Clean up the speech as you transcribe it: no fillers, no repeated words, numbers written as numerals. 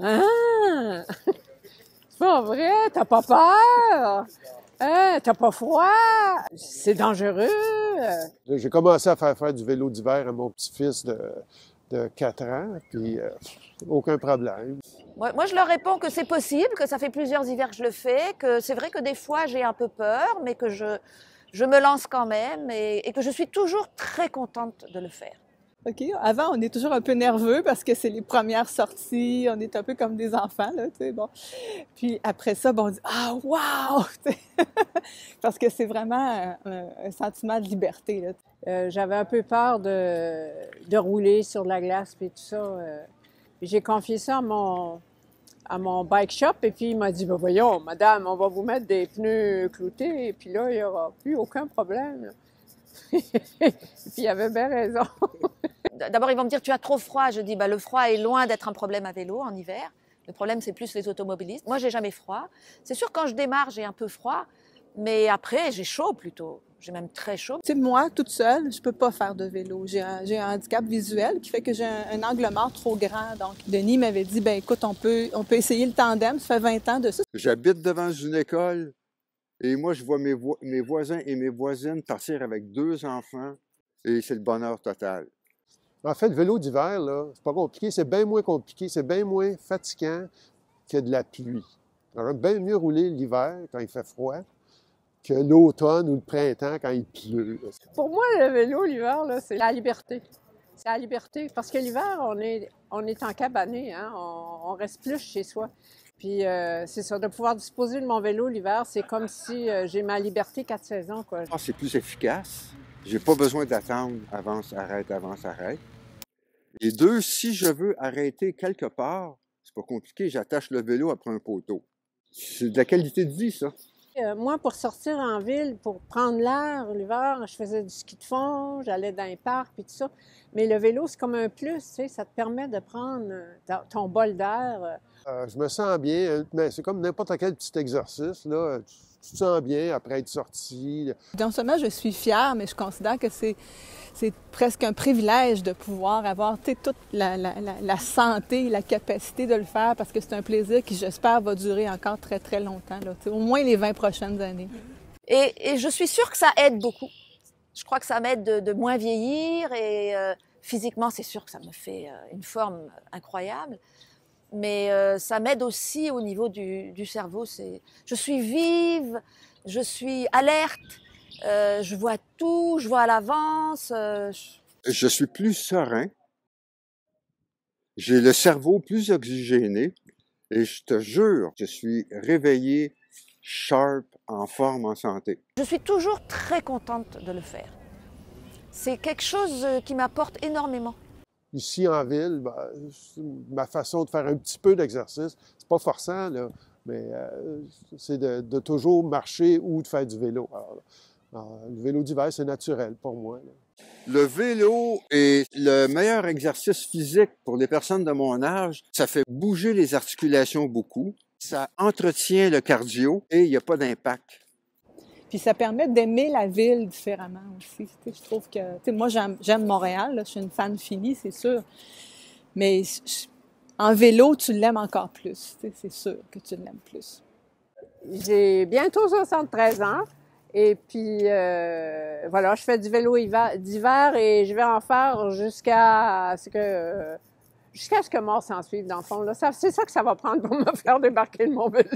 Ah! C'est pas vrai? T'as pas peur? Hein? T'as pas froid? C'est dangereux? J'ai commencé à faire du vélo d'hiver à mon petit-fils de 4 ans, puis aucun problème. Moi, je leur réponds que c'est possible, que ça fait plusieurs hivers que je le fais, que c'est vrai que des fois j'ai un peu peur, mais que je me lance quand même et que je suis toujours très contente de le faire. OK. Avant, on est toujours un peu nerveux parce que c'est les premières sorties. On est un peu comme des enfants, là, tu sais, bon. Puis après ça, bon, on dit «Ah, wow!» tu sais. Parce que c'est vraiment un sentiment de liberté, là. J'avais un peu peur de rouler sur la glace et tout ça. Puis j'ai confié ça à mon bike shop et puis il m'a dit, ben voyons, madame, on va vous mettre des pneus cloutés et puis là, il n'y aura plus aucun problème. Là. Et puis il avait bien raison. D'abord, ils vont me dire tu as trop froid. Je dis bah, le froid est loin d'être un problème à vélo en hiver. Le problème, c'est plus les automobilistes. Moi, j'ai jamais froid. C'est sûr, quand je démarre, j'ai un peu froid, mais après, j'ai chaud plutôt. J'ai même très chaud. Tu sais, moi, toute seule, je peux pas faire de vélo. J'ai un handicap visuel qui fait que j'ai un angle mort trop grand. Donc, Denis m'avait dit, ben écoute, on peut essayer le tandem. Ça fait 20 ans de ça. J'habite devant une école et moi, je vois mes voisins et mes voisines partir avec 2 enfants et c'est le bonheur total. En fait, le vélo d'hiver, là, c'est pas compliqué, c'est bien moins compliqué, c'est bien moins fatigant que de la pluie. Alors, bien mieux rouler l'hiver quand il fait froid que l'automne ou le printemps quand il pleut. Pour moi, le vélo, l'hiver, là, c'est la liberté. C'est la liberté. Parce que l'hiver, on est en cabané, hein? On reste plus chez soi. Puis c'est ça, de pouvoir disposer de mon vélo l'hiver, c'est comme si j'ai ma liberté 4 saisons, quoi. C'est plus efficace. J'ai pas besoin d'attendre avance, arrête, avance, arrête. Et 2, si je veux arrêter quelque part, c'est pas compliqué, j'attache le vélo après un poteau. C'est de la qualité de vie, ça. Moi, pour sortir en ville, pour prendre l'air l'hiver, je faisais du ski de fond, j'allais dans les parcs puis tout ça. Mais le vélo, c'est comme un plus, tu sais, ça te permet de prendre ton bol d'air. Je me sens bien, mais c'est comme n'importe quel petit exercice, là. Tu te sens bien après être sorti. Non seulement je suis fière, mais je considère que c'est presque un privilège de pouvoir avoir toute la santé, la capacité de le faire parce que c'est un plaisir qui, j'espère, va durer encore très, très longtemps, là, au moins les 20 prochaines années. Et je suis sûre que ça aide beaucoup. Je crois que ça m'aide de moins vieillir et physiquement, c'est sûr que ça me fait une forme incroyable. Mais ça m'aide aussi au niveau du cerveau. Je suis vive, je suis alerte, je vois tout, je vois à l'avance. Je suis plus serein. J'ai le cerveau plus oxygéné. Et je te jure, je suis réveillé, sharp, en forme, en santé. Je suis toujours très contente de le faire. C'est quelque chose qui m'apporte énormément. Ici, en ville, ben, ma façon de faire un petit peu d'exercice, c'est pas forçant, là, mais c'est de toujours marcher ou de faire du vélo. Alors, le vélo d'hiver, c'est naturel pour moi, là. Le vélo est le meilleur exercice physique pour les personnes de mon âge. Ça fait bouger les articulations beaucoup. Ça entretient le cardio et il n'y a pas d'impact. Puis ça permet d'aimer la ville différemment aussi. Je trouve que, moi, j'aime Montréal, là, je suis une fan finie, c'est sûr. Mais en vélo, tu l'aimes encore plus. C'est sûr que tu l'aimes plus. J'ai bientôt 73 ans. Et puis, voilà, je fais du vélo d'hiver et je vais en faire jusqu'à ce que mort s'en suive, dans le fond. C'est ça que ça va prendre pour me faire débarquer de mon vélo.